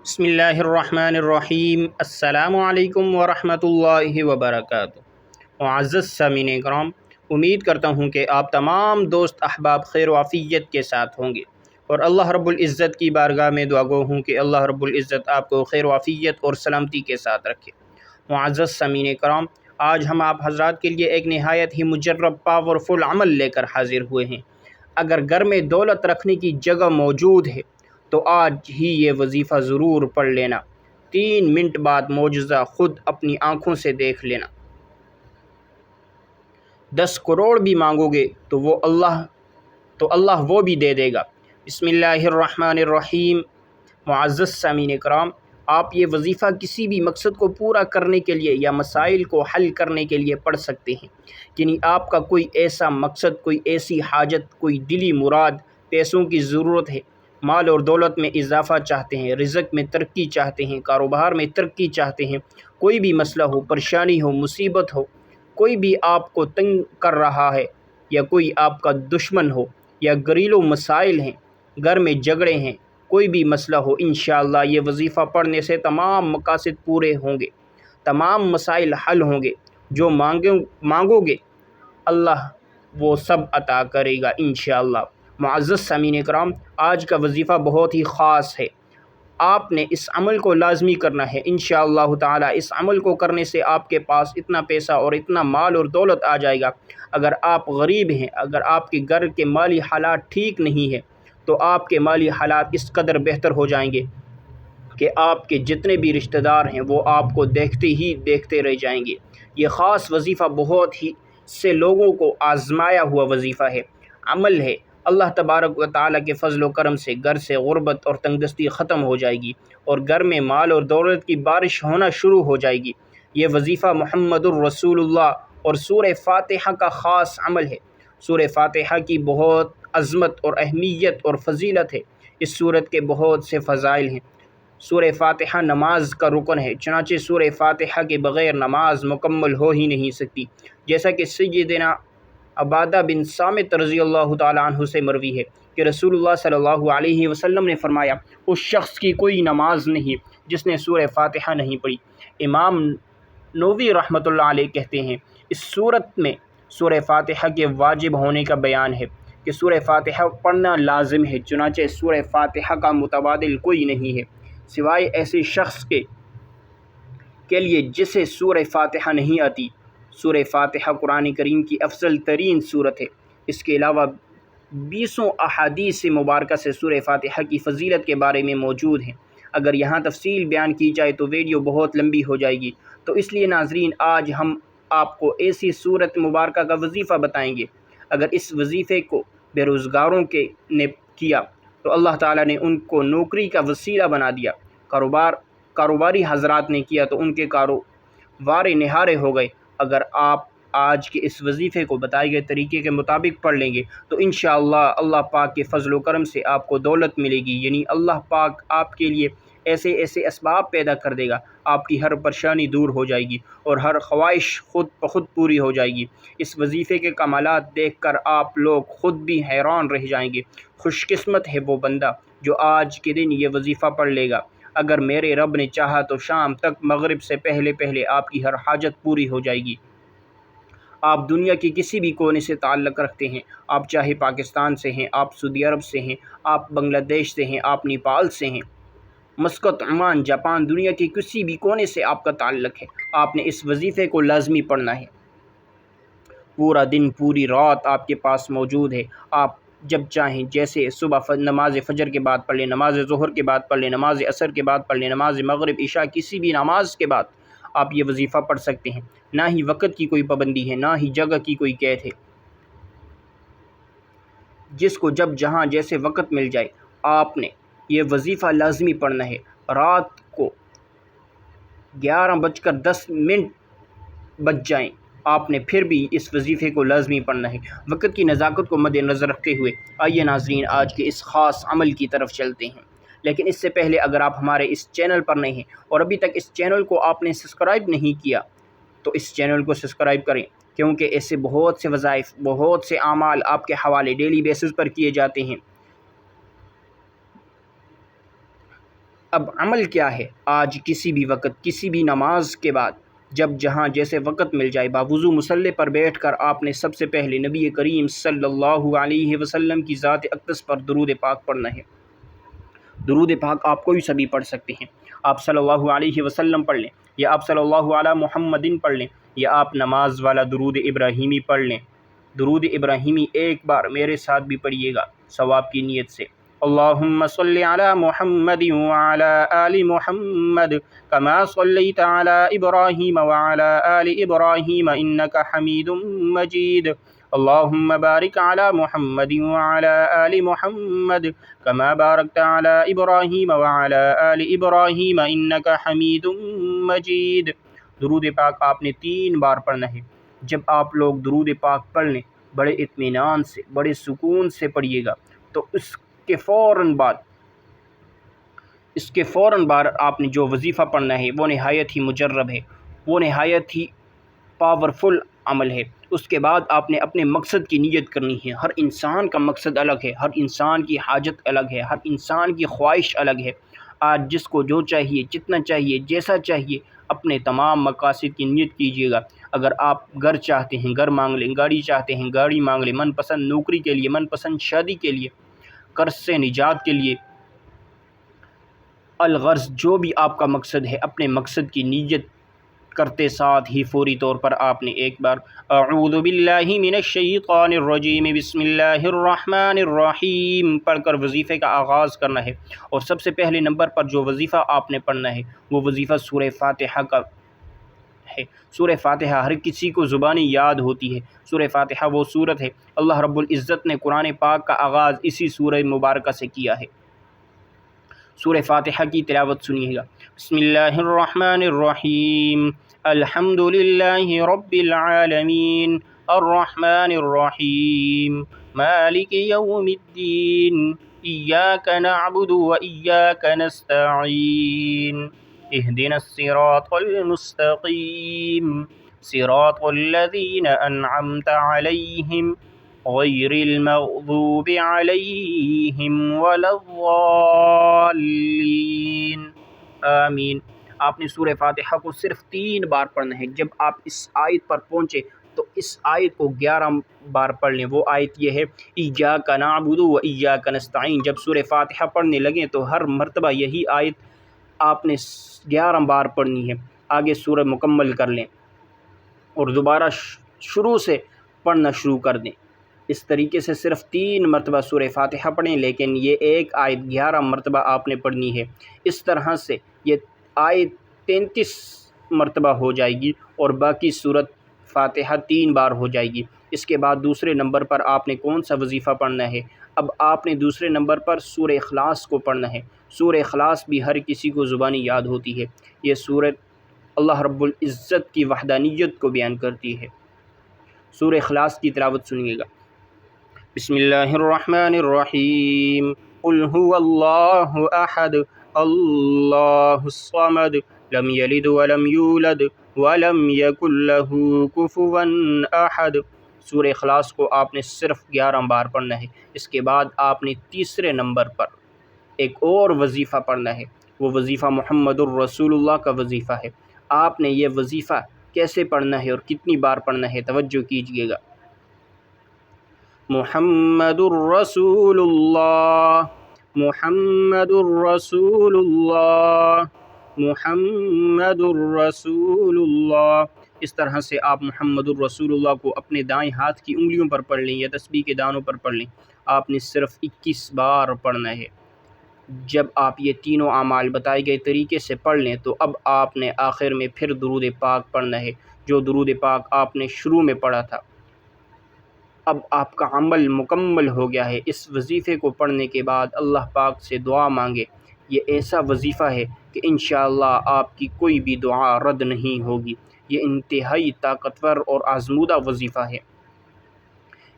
بسم اللہ الرحمن الرحیم۔ السلام علیکم ورحمۃ اللہ وبرکاتہ۔ معزز سامعین کرام، امید کرتا ہوں کہ آپ تمام دوست احباب خیر و عافیت کے ساتھ ہوں گے، اور اللہ رب العزت کی بارگاہ میں دعا گو ہوں کہ اللہ رب العزت آپ کو خیر و عافیت اور سلامتی کے ساتھ رکھے۔ معزز سامعین کرام، آج ہم آپ حضرات کے لیے ایک نہایت ہی مجرب پاورفل عمل لے کر حاضر ہوئے ہیں۔ اگر گھر میں دولت رکھنے کی جگہ موجود ہے تو آج ہی یہ وظیفہ ضرور پڑھ لینا۔ 3 منٹ بعد معجزہ خود اپنی آنکھوں سے دیکھ لینا۔ 10 کروڑ بھی مانگو گے تو اللہ وہ بھی دے دے گا۔ بسم اللہ الرحمن الرحیم۔ معزز سامعین کرام، آپ یہ وظیفہ کسی بھی مقصد کو پورا کرنے کے لیے یا مسائل کو حل کرنے کے لیے پڑھ سکتے ہیں۔ یعنی آپ کا کوئی ایسا مقصد، کوئی ایسی حاجت، کوئی دلی مراد، پیسوں کی ضرورت ہے، مال اور دولت میں اضافہ چاہتے ہیں، رزق میں ترقی چاہتے ہیں، کاروبار میں ترقی چاہتے ہیں، کوئی بھی مسئلہ ہو، پریشانی ہو، مصیبت ہو، کوئی بھی آپ کو تنگ کر رہا ہے، یا کوئی آپ کا دشمن ہو، یا گھریلو مسائل ہیں، گھر میں جھگڑے ہیں، کوئی بھی مسئلہ ہو، انشاءاللہ یہ وظیفہ پڑھنے سے تمام مقاصد پورے ہوں گے، تمام مسائل حل ہوں گے۔ جو مانگو گے اللہ وہ سب عطا کرے گا انشاءاللہ۔ معزز سامعین کرام، آج کا وظیفہ بہت ہی خاص ہے۔ آپ نے اس عمل کو لازمی کرنا ہے انشاءاللہ تعالی۔ اس عمل کو کرنے سے آپ کے پاس اتنا پیسہ اور اتنا مال اور دولت آ جائے گا۔ اگر آپ غریب ہیں، اگر آپ کے گھر کے مالی حالات ٹھیک نہیں ہیں، تو آپ کے مالی حالات اس قدر بہتر ہو جائیں گے کہ آپ کے جتنے بھی رشتہ دار ہیں وہ آپ کو دیکھتے ہی دیکھتے رہ جائیں گے۔ یہ خاص وظیفہ بہت ہی سے لوگوں کو آزمایا ہوا وظیفہ ہے، عمل ہے۔ اللہ تبارک و تعالیٰ کے فضل و کرم سے گھر سے غربت اور تنگدستی ختم ہو جائے گی، اور گھر میں مال اور دولت کی بارش ہونا شروع ہو جائے گی۔ یہ وظیفہ محمد الرسول اللہ اور سورہ فاتحہ کا خاص عمل ہے۔ سورہ فاتحہ کی بہت عظمت اور اہمیت اور فضیلت ہے۔ اس سورت کے بہت سے فضائل ہیں۔ سورہ فاتحہ نماز کا رکن ہے، چنانچہ سورہ فاتحہ کے بغیر نماز مکمل ہو ہی نہیں سکتی، جیسا کہ سیدنا عبادہ بن صامت رضی اللہ تعالیٰ عنہ سے مروی ہے کہ رسول اللہ صلی اللہ علیہ وسلم نے فرمایا، اس شخص کی کوئی نماز نہیں جس نے سورہ فاتحہ نہیں پڑھی۔ امام نووی رحمۃ اللہ علیہ کہتے ہیں، اس صورت میں سورہ فاتحہ کے واجب ہونے کا بیان ہے کہ سورہ فاتحہ پڑھنا لازم ہے، چنانچہ سورہ فاتحہ کا متبادل کوئی نہیں ہے سوائے ایسے شخص کے لیے جسے سورہ فاتحہ نہیں آتی۔ سورہ فاتحہ قرآن کریم کی افضل ترین سورت ہے۔ اس کے علاوہ 20 احادیث مبارکہ سے سورہ فاتحہ کی فضیلت کے بارے میں موجود ہیں۔ اگر یہاں تفصیل بیان کی جائے تو ویڈیو بہت لمبی ہو جائے گی، تو اس لیے ناظرین آج ہم آپ کو ایسی سورت مبارکہ کا وظیفہ بتائیں گے۔ اگر اس وظیفے کو بے روزگاروں نے کیا تو اللہ تعالیٰ نے ان کو نوکری کا وسیلہ بنا دیا۔ کاروباری حضرات نے کیا تو ان کے کاروبار نہارے ہو گئے۔ اگر آپ آج کے اس وظیفے کو بتائے گئے طریقے کے مطابق پڑھ لیں گے تو انشاءاللہ اللہ پاک کے فضل و کرم سے آپ کو دولت ملے گی، یعنی اللہ پاک آپ کے لیے ایسے اسباب پیدا کر دے گا، آپ کی ہر پریشانی دور ہو جائے گی اور ہر خواہش خود بخود پوری ہو جائے گی۔ اس وظیفے کے کمالات دیکھ کر آپ لوگ خود بھی حیران رہ جائیں گے۔ خوش قسمت ہے وہ بندہ جو آج کے دن یہ وظیفہ پڑھ لے گا۔ اگر میرے رب نے چاہا تو شام تک مغرب سے پہلے آپ کی ہر حاجت پوری ہو جائے گی۔ آپ دنیا کے کسی بھی کونے سے تعلق رکھتے ہیں، آپ چاہے پاکستان سے ہیں، آپ سعودی عرب سے ہیں، آپ بنگلہ دیش سے ہیں، آپ نیپال سے ہیں، مسقط، عمان، جاپان، دنیا کے کسی بھی کونے سے آپ کا تعلق ہے، آپ نے اس وظیفے کو لازمی پڑھنا ہے۔ پورا دن پوری رات آپ کے پاس موجود ہے۔ آپ جب چاہیں جیسے صبح نماز فجر کے بعد پڑھ لیں، نماز ظہر کے بعد پڑھ لیں، نماز عصر کے بعد پڑھ لیں، نماز مغرب عشاء کسی بھی نماز کے بعد آپ یہ وظیفہ پڑھ سکتے ہیں۔ نہ ہی وقت کی کوئی پابندی ہے، نہ ہی جگہ کی کوئی قید ہے۔ جس کو جب جہاں جیسے وقت مل جائے آپ نے یہ وظیفہ لازمی پڑھنا ہے۔ رات کو 11:10 بج جائیں آپ نے پھر بھی اس وظیفے کو لازمی پڑھنا ہے، وقت کی نزاکت کو مد نظر رکھتے ہوئے۔ آئیے ناظرین آج کے اس خاص عمل کی طرف چلتے ہیں، لیکن اس سے پہلے اگر آپ ہمارے اس چینل پر نئے ہیں اور ابھی تک اس چینل کو آپ نے سبسکرائب نہیں کیا تو اس چینل کو سبسکرائب کریں، کیونکہ ایسے بہت سے وظائف، بہت سے اعمال آپ کے حوالے ڈیلی بیسس پر کیے جاتے ہیں۔ اب عمل کیا ہے؟ آج کسی بھی وقت کسی بھی نماز کے بعد جب جہاں جیسے وقت مل جائے باوضو مصلی پر بیٹھ کر آپ نے سب سے پہلے نبی کریم صلی اللہ علیہ وسلم کی ذات اقدس پر درود پاک پڑھنا ہے۔ درود پاک آپ کوئی سبھی پڑھ سکتے ہیں، آپ صلی اللہ علیہ وسلم پڑھ لیں، یا آپ صلی اللہ علی محمدin پڑھ لیں، یا آپ نماز والا درود ابراہیمی پڑھ لیں۔ درود ابراہیمی ایک بار میرے ساتھ بھی پڑھیے گا ثواب کی نیت سے۔ اللہم صلی علی محمد وعلی آل محمد کما صلیت علی ابراہیم وعلی آل ابراہیم انک حمید مجید۔ اللہم بارک علی محمد وعلی آل محمد کما بارکت علی ابراہیم وعلی آل ابراہیم انک حمید مجید۔ درود پاک آپ نے 3 بار پڑھنا ہے۔ جب آپ لوگ درود پاک پڑھ لیں بڑے اطمینان سے بڑے سکون سے پڑھیے گا، تو اس کے فوراً بعد آپ نے جو وظیفہ پڑھنا ہے وہ نہایت ہی مجرب ہے، وہ نہایت ہی پاورفل عمل ہے۔ اس کے بعد آپ نے اپنے مقصد کی نیت کرنی ہے۔ ہر انسان کا مقصد الگ ہے، ہر انسان کی حاجت الگ ہے، ہر انسان کی خواہش الگ ہے۔ آج جس کو جو چاہیے، جتنا چاہیے، جیسا چاہیے، اپنے تمام مقاصد کی نیت کیجیے گا۔ اگر آپ گھر چاہتے ہیں گھر مانگ لیں، گاڑی چاہتے ہیں گاڑی مانگ لیں، من پسند نوکری کے لیے، من پسند شادی کے لیے، قرض سے نجات کے لیے، الغرض جو بھی آپ کا مقصد ہے، اپنے مقصد کی نیت کرتے ساتھ ہی فوری طور پر آپ نے ایک بار اعوذ باللہ من الشیطان الرجیم بسم اللہ الرحمن الرحیم پڑھ کر وظیفے کا آغاز کرنا ہے۔ اور سب سے پہلے نمبر پر جو وظیفہ آپ نے پڑھنا ہے وہ وظیفہ سورہ فاتحہ کا ہے۔ سورہ فاتحہ ہر کسی کو زبانی یاد ہوتی ہے۔ سورہ فاتحہ وہ سورت ہے، اللہ رب العزت نے قرآن پاک کا آغاز اسی سورہ مبارکہ سے کیا ہے۔ سورہ فاتحہ کی تلاوت سنیے گا۔ بسم اللہ الرحمن الرحیم الحمد للہ رب العالمین الرحمن الرحیم مالک یوم الدین ایاک نعبد و ایاک نستعین اہدنا الصراط المستقیم صراط الذین انعمت علیہم غیر المغضوب علیہم ولا الضالین آمین۔ آپ نے سورہ فاتحہ کو صرف 3 بار پڑھنا ہے۔ جب آپ اس آیت پر پہنچے تو اس آیت کو 11 بار پڑھ لیں۔ وہ آیت یہ ہے ایاک نعبد و ایاک نستعین۔ جب سورہ فاتحہ پڑھنے لگیں تو ہر مرتبہ یہی آیت آپ نے 11 بار پڑھنی ہے۔ آگے سورہ مکمل کر لیں اور دوبارہ شروع سے پڑھنا شروع کر دیں۔ اس طریقے سے صرف 3 مرتبہ سورہ فاتحہ پڑھیں، لیکن یہ ایک آیت 11 مرتبہ آپ نے پڑھنی ہے۔ اس طرح سے یہ آیت 33 مرتبہ ہو جائے گی اور باقی سورت فاتحہ 3 بار ہو جائے گی۔ اس کے بعد دوسرے نمبر پر آپ نے کون سا وظیفہ پڑھنا ہے؟ اب آپ نے دوسرے نمبر پر سورہ اخلاص کو پڑھنا ہے۔ سورہ اخلاص بھی ہر کسی کو زبانی یاد ہوتی ہے۔ یہ سورت اللہ رب العزت کی وحدانیت کو بیان کرتی ہے۔ سورہ اخلاص کی تلاوت سنیے گا۔ بسم اللہ الرحمن الرحیم قل هو اللہ احد اللہ الصمد لم یلد ولم یولد ولم یکن له کفوا احد۔ سورہ اخلاص کو آپ نے صرف 11 بار پڑھنا ہے۔ اس کے بعد آپ نے تیسرے نمبر پر ایک اور وظیفہ پڑھنا ہے۔ وہ وظیفہ محمد الرسول اللہ کا وظیفہ ہے۔ آپ نے یہ وظیفہ کیسے پڑھنا ہے اور کتنی بار پڑھنا ہے توجہ کیجیے گا۔ محمد الرسول اللہ محمد الرسول اللہ محمد الرسول اللہ۔ اس طرح سے آپ محمد الرسول اللہ کو اپنے دائیں ہاتھ کی انگلیوں پر پڑھ لیں یا تسبیح کے دانوں پر پڑھ لیں۔ آپ نے صرف 21 بار پڑھنا ہے۔ جب آپ یہ تینوں اعمال بتائے گئے طریقے سے پڑھ لیں تو اب آپ نے آخر میں پھر درود پاک پڑھنا ہے، جو درود پاک آپ نے شروع میں پڑھا تھا۔ اب آپ کا عمل مکمل ہو گیا ہے۔ اس وظیفے کو پڑھنے کے بعد اللہ پاک سے دعا مانگے۔ یہ ایسا وظیفہ ہے کہ انشاءاللہ آپ کی کوئی بھی دعا رد نہیں ہوگی۔ یہ انتہائی طاقتور اور آزمودہ وظیفہ ہے۔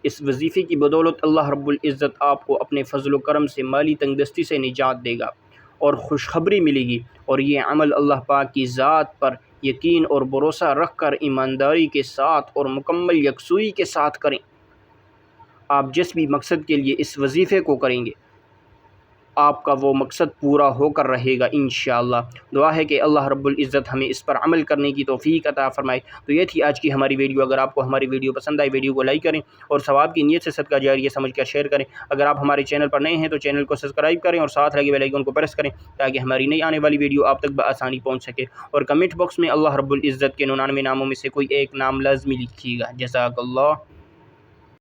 اس وظیفے کی بدولت اللہ رب العزت آپ کو اپنے فضل و کرم سے مالی تنگ دستی سے نجات دے گا اور خوشخبری ملے گی۔ اور یہ عمل اللہ پاک کی ذات پر یقین اور بھروسہ رکھ کر ایمانداری کے ساتھ اور مکمل یکسوئی کے ساتھ کریں۔ آپ جس بھی مقصد کے لیے اس وظیفے کو کریں گے آپ کا وہ مقصد پورا ہو کر رہے گا انشاءاللہ۔ دعا ہے کہ اللہ رب العزت ہمیں اس پر عمل کرنے کی توفیق عطا فرمائے۔ تو یہ تھی آج کی ہماری ویڈیو۔ اگر آپ کو ہماری ویڈیو پسند آئی، ویڈیو کو لائک کریں اور ثواب کی نیت سے صدقہ جاریہ سمجھ کر شیئر کریں۔ اگر آپ ہمارے چینل پر نئے ہیں تو چینل کو سبسکرائب کریں اور ساتھ لگے بیل آئیکن کو پریس کریں تاکہ ہماری نئی آنے والی ویڈیو آپ تک بآسانی پہنچ سکے۔ اور کمنٹ باکس میں اللہ رب العزت کے 99 ناموں میں سے کوئی ایک نام لازمی لکھیے گا۔ جزاک اللہ۔